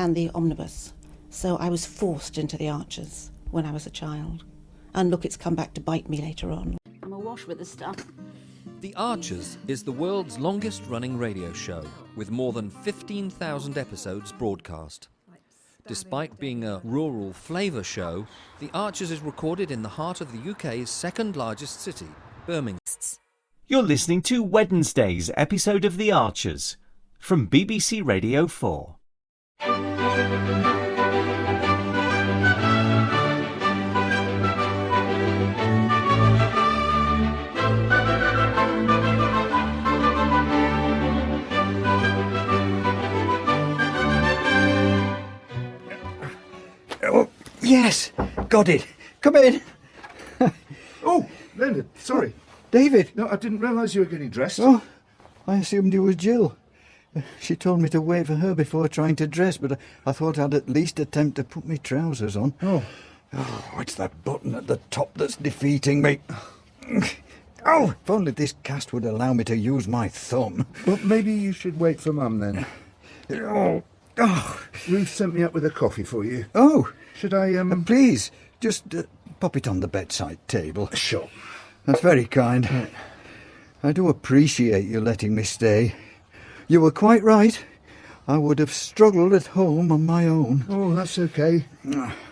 and the omnibus. So I was forced into the Archers when I was a child. And look, it's come back to bite me later on. I'm awash with the stuff. The Archers is the world's longest-running radio show, with more than 15,000 episodes broadcast. Despite being a rural flavour show, The Archers is recorded in the heart of the UK's second-largest city, Birmingham. You're listening to Wednesday's episode of The Archers from BBC Radio 4. Oh, yes, got it. Come in. Oh, Lynda, sorry. David. No, I didn't realise you were getting dressed. Oh, I assumed you were Jill. She told me to wait for her before trying to dress, but I thought I'd at least attempt to put my trousers on. Oh, it's that button at the top that's defeating me. Oh, if only this cast would allow me to use my thumb. Well, maybe you should wait for Mum then. Oh. Ruth sent me up with a coffee for you. Oh. Should I, Please, just pop it on the bedside table. Sure. That's very kind. Right. I do appreciate you letting me stay. You were quite right. I would have struggled at home on my own. Oh, that's okay.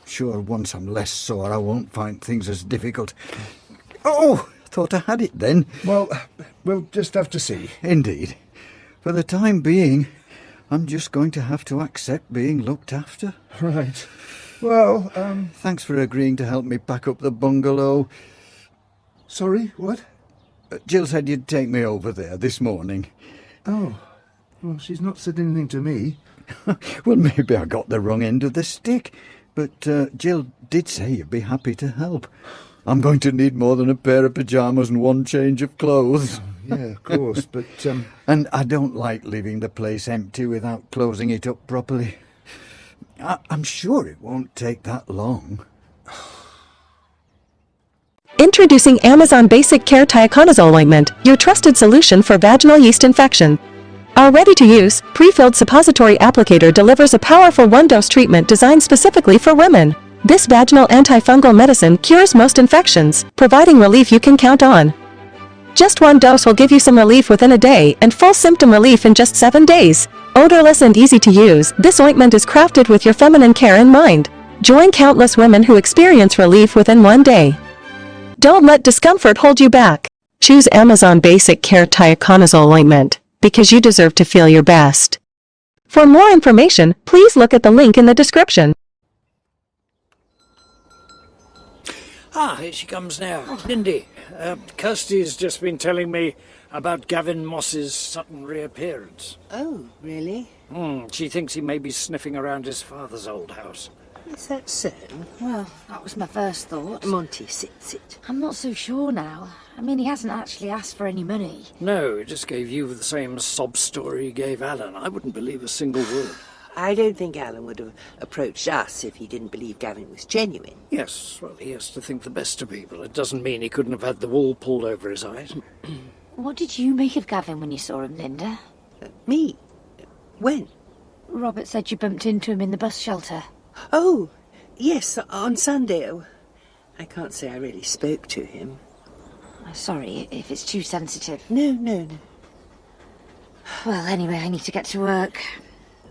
Sure, once I'm less sore, I won't find things as difficult. Oh, thought I had it then. Well, we'll just have to see. Indeed. For the time being, I'm just going to have to accept being looked after. Right. Well, Thanks for agreeing to help me pack up the bungalow. Sorry, what? Jill said you'd take me over there this morning. Oh, well, she's not said anything to me. Well, maybe I got the wrong end of the stick, but Jill did say you'd be happy to help. I'm going to need more than a pair of pyjamas and one change of clothes. Yeah, of course, but... And I don't like leaving the place empty without closing it up properly. I'm sure it won't take that long. Introducing Amazon Basic Care Tiaconazole Ointment, your trusted solution for vaginal yeast infection. Our ready-to-use, pre-filled suppository applicator delivers a powerful one-dose treatment designed specifically for women. This vaginal antifungal medicine cures most infections, providing relief you can count on. Just one dose will give you some relief within a day and full symptom relief in just 7 days. Odorless and easy to use, this ointment is crafted with your feminine care in mind. Join countless women who experience relief within 1 day. Don't let discomfort hold you back. Choose Amazon Basic Care Tiaconazole Ointment, because you deserve to feel your best. For more information, please look at the link in the description. Here she comes now. Lindy, Kirsty's just been telling me about Gavin Moss's sudden reappearance. Oh, really? She thinks he may be sniffing around his father's old house. Is that so? Well, that was my first thought. Monty, sit. I'm not so sure now. I mean, he hasn't actually asked for any money. No, he just gave you the same sob story he gave Alan. I wouldn't believe a single word. I don't think Alan would have approached us if he didn't believe Gavin was genuine. Yes, well, he has to think the best of people. It doesn't mean he couldn't have had the wool pulled over his eyes. What did you make of Gavin when you saw him, Lynda? Me? When? Robert said you bumped into him in the bus shelter. Oh, yes, on Sunday. Oh, I can't say I really spoke to him. Sorry if it's too sensitive. No. Well, anyway, I need to get to work.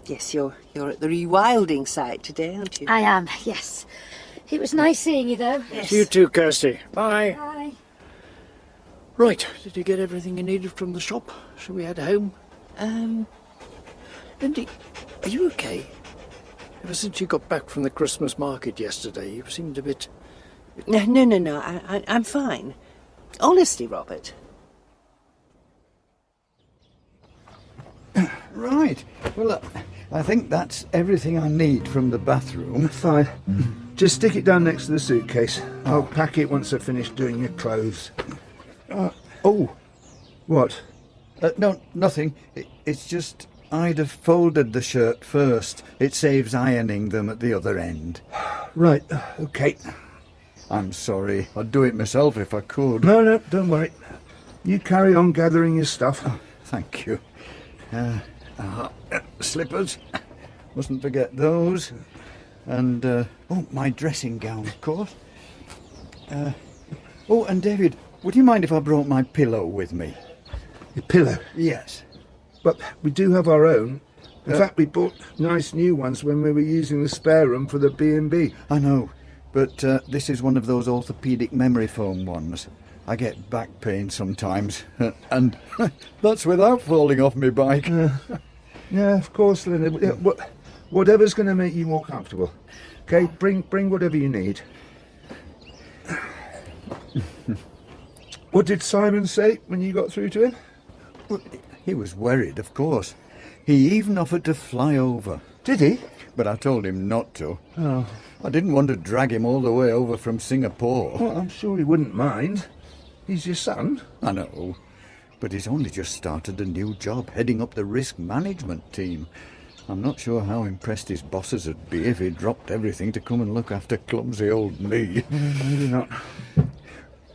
Yes, you're at the rewilding site today, aren't you? I am, yes. It was nice seeing you, though. Yes. You too, Kirsty. Bye. Bye. Right, did you get everything you needed from the shop? Shall we head home? Lindy, are you okay? Ever since you got back from the Christmas market yesterday, you seemed a bit... No, I'm fine. Honestly, Robert. Right. Well, I think that's everything I need from the bathroom. Fine. Just stick it down next to the suitcase. I'll pack it once I've finished doing your clothes. Oh. What? No, nothing. It's just I'd have folded the shirt first. It saves ironing them at the other end. Right, okay. I'm sorry. I'd do it myself if I could. No, don't worry. You carry on gathering your stuff. Oh, thank you. Slippers? Mustn't forget those. And, my dressing gown, of course. And David, would you mind if I brought my pillow with me? Your pillow? Yes. But we do have our own. In fact, we bought nice new ones when we were using the spare room for the B&B. I know, but this is one of those orthopaedic memory foam ones. I get back pain sometimes, and that's without falling off my bike. Yeah, of course, Lynda. Whatever's going to make you more comfortable. Okay, bring whatever you need. What did Simon say when you got through to him? Well, he was worried, of course. He even offered to fly over. Did he? But I told him not to. Oh. I didn't want to drag him all the way over from Singapore. Well, I'm sure he wouldn't mind. He's your son. I know, but he's only just started a new job heading up the risk management team. I'm not sure how impressed his bosses would be if he dropped everything to come and look after clumsy old me. Maybe not.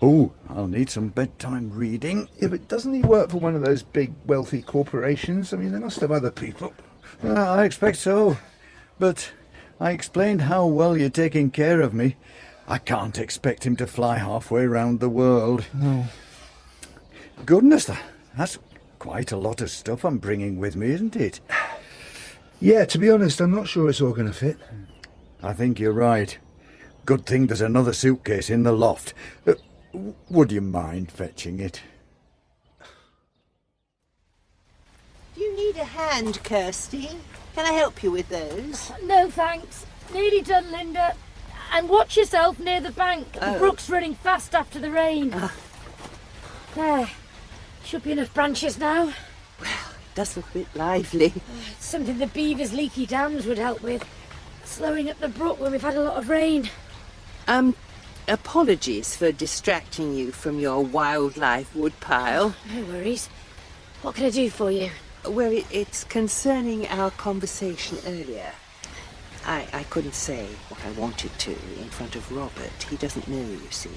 Oh, I'll need some bedtime reading. Yeah, but doesn't he work for one of those big, wealthy corporations? I mean, they must have other people. I expect so. But I explained how well you're taking care of me. I can't expect him to fly halfway round the world. No. Goodness, that's quite a lot of stuff I'm bringing with me, isn't it? Yeah, to be honest, I'm not sure it's all going to fit. I think you're right. Good thing there's another suitcase in the loft. Would you mind fetching it? Do you need a hand, Kirsty? Can I help you with those? No, thanks. Nearly done, Lynda. And watch yourself near the bank. The brook's running fast after the rain. There. Should be enough branches now. Well, it does look a bit lively. It's something the beavers' leaky dams would help with. Slowing up the brook when we've had a lot of rain. Apologies for distracting you from your wildlife woodpile. No worries. What can I do for you? Well, it's concerning our conversation earlier. I couldn't say what I wanted to in front of Robert. He doesn't know, you see.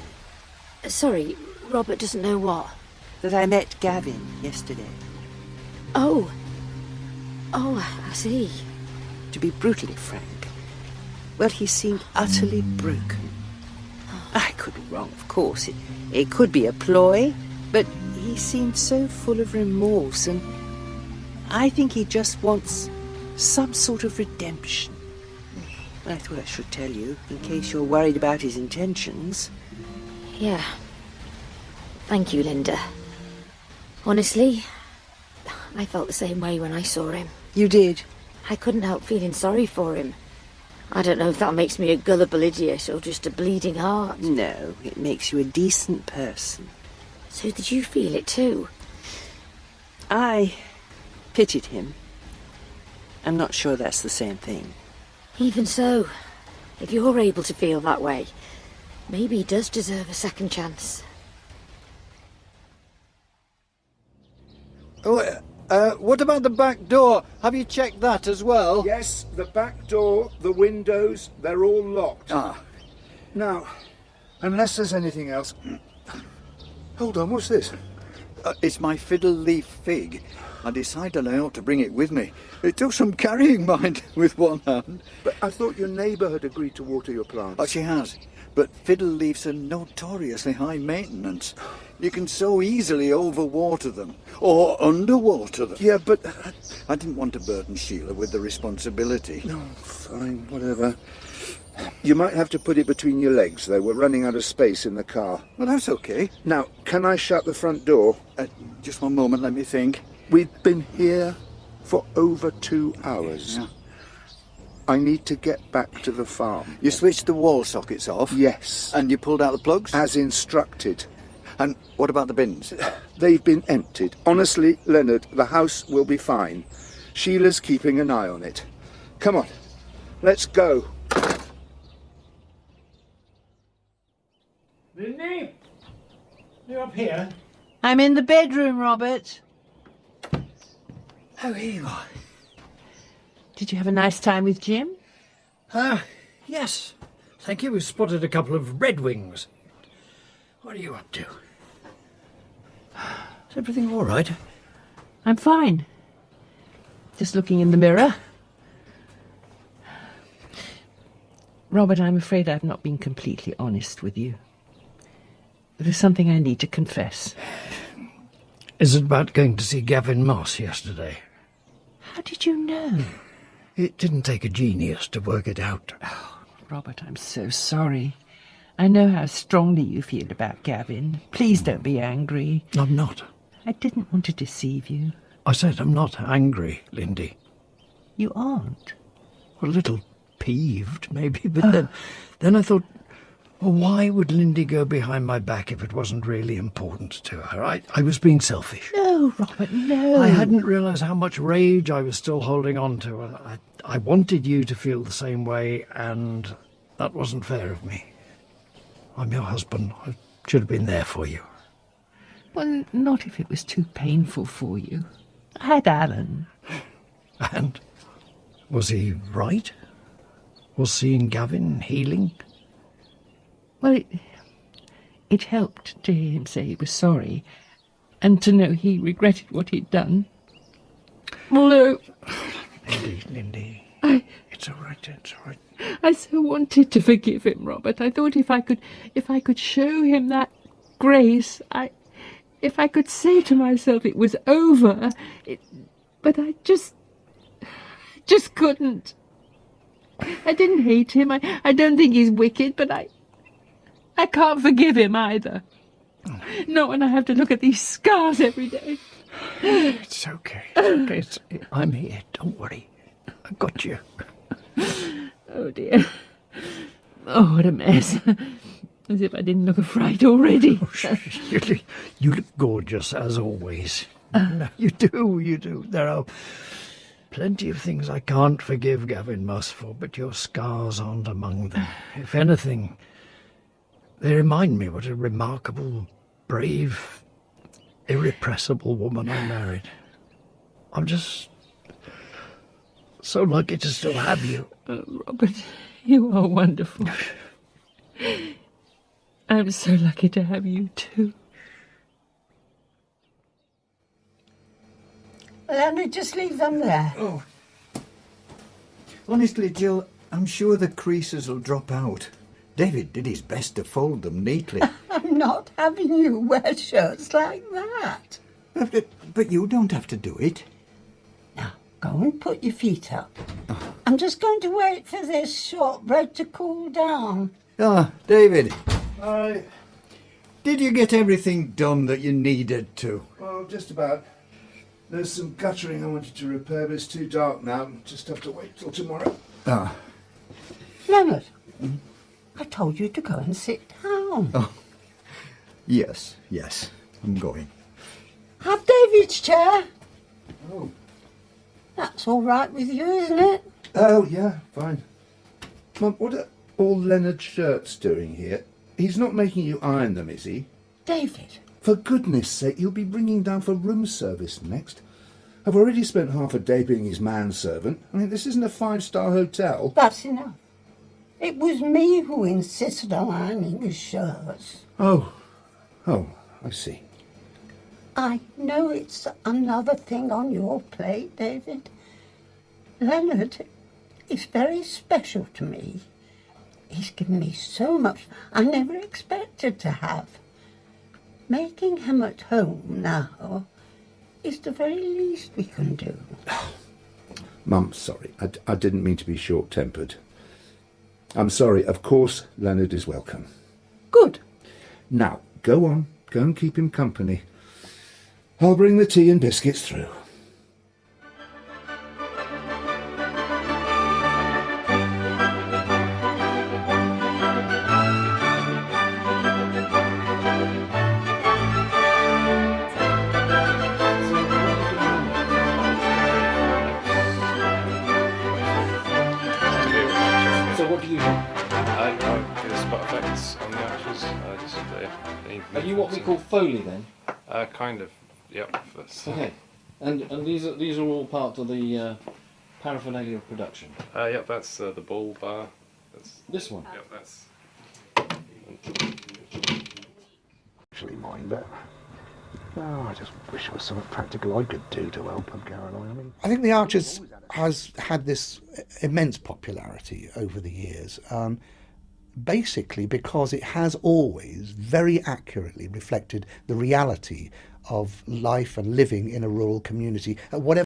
Sorry, Robert doesn't know what? That I met Gavin yesterday. Oh, I see. To be brutally frank, well, he seemed utterly broken. I could be wrong, of course. It could be a ploy, but he seemed so full of remorse, and I think he just wants some sort of redemption. I thought I should tell you, in case you're worried about his intentions. Yeah. Thank you, Lynda. Honestly, I felt the same way when I saw him. You did? I couldn't help feeling sorry for him. I don't know if that makes me a gullible idiot or just a bleeding heart. No, it makes you a decent person. So did you feel it too? I pitied him. I'm not sure that's the same thing. Even so, if you're able to feel that way, maybe he does deserve a second chance. What about the back door? Have you checked that as well? Yes, the back door, the windows, they're all locked. Now, unless there's anything else... Hold on, what's this? It's my fiddle leaf fig. I decided I ought to bring it with me. It took some carrying, mind, with one hand. But I thought your neighbour had agreed to water your plants. Oh, she has. But fiddle leaves are notoriously high maintenance. You can so easily overwater them, or underwater them. Yeah, but... I didn't want to burden Sheila with the responsibility. No, fine, whatever. You might have to put it between your legs, though. We're running out of space in the car. Well, that's okay. Now, can I shut the front door? Just one moment, let me think. We've been here for over 2 hours. Yeah. I need to get back to the farm. You switched the wall sockets off? Yes. And you pulled out the plugs? As instructed. And what about the bins? They've been emptied. Honestly, Leonard, the house will be fine. Sheila's keeping an eye on it. Come on, let's go. Lindy? You up here? I'm in the bedroom, Robert. Oh, here you are. Did you have a nice time with Jim? Yes. Thank you. We've spotted a couple of redwings. What are you up to? Is everything all right? I'm fine. Just looking in the mirror. Robert, I'm afraid I've not been completely honest with you. There's something I need to confess. Is it about going to see Gavin Moss yesterday? How did you know? It didn't take a genius to work it out. Oh, Robert, I'm so sorry. I know how strongly you feel about Gavin. Please don't be angry. I'm not. I didn't want to deceive you. I said I'm not angry, Lindy. You aren't? A little peeved, maybe, but then I thought, well, why would Lindy go behind my back if it wasn't really important to her? I was being selfish. No, Robert, no. I hadn't realised how much rage I was still holding on to. And I wanted you to feel the same way, and that wasn't fair of me. I'm your husband. I should have been there for you. Well, not if it was too painful for you. I had Alan. And was he right? Was seeing Gavin healing? Well, it helped to hear him say he was sorry, and to know he regretted what he'd done. Although... Lindy, it's all right, it's all right. I so wanted to forgive him, Robert. I thought if I could show him that grace, if I could say to myself it was over, but I just couldn't. I didn't hate him. I don't think he's wicked, but I can't forgive him either. Not when I have to look at these scars every day. It's okay. It's okay. I'm here. Don't worry. I've got you. Oh, dear. Oh, what a mess. As if I didn't look a fright already. Oh, you look gorgeous, as always. No, you do. There are plenty of things I can't forgive Gavin Moss for, but your scars aren't among them. If anything, they remind me what a remarkable, brave, irrepressible woman I married. I'm just so lucky to still have you. Oh, Robert, you are wonderful. I'm so lucky to have you too. Let me just leave them there. Oh. Honestly, Jill, I'm sure the creases will drop out. David did his best to fold them neatly. I'm not having you wear shirts like that. But you don't have to do it. Now, go and put your feet up. I'm just going to wait for this shortbread to cool down. Ah, David. Hi. Did you get everything done that you needed to? Well, just about. There's some guttering I wanted to repair, but it's too dark now. Just have to wait till tomorrow. Ah. Leonard, I told you to go and sit down. Oh. Yes, I'm going. Have David's chair. Oh. That's all right with you, isn't it? Oh, yeah, fine. Mum, what are all Leonard's shirts doing here? He's not making you iron them, is he? David. For goodness sake, he'll be bringing down for room service next. I've already spent half a day being his manservant. I mean, this isn't a 5-star hotel. That's enough. It was me who insisted on ironing his shirts. Oh, I see. I know it's another thing on your plate, David. Leonard is very special to me. He's given me so much I never expected to have. Making him at home now is the very least we can do. Mum, sorry. I didn't mean to be short-tempered. I'm sorry. Of course, Leonard is welcome. Good. Now, go on. Go and keep him company. I'll bring the tea and biscuits through. So what do you do? I do spot effects on the archers. Are you what we call Foley then? Kind of. Yep. That's, Okay. And these are all part of the paraphernalia of production. Yep. That's the bull bar. That's this one. Yep. That's. Actually, mine, but Oh, I just wish there was something practical I could do to help them, Caroline. I mean, I think the Archers has had this immense popularity over the years, basically because it has always very accurately reflected the reality of life and living in a rural community at whatever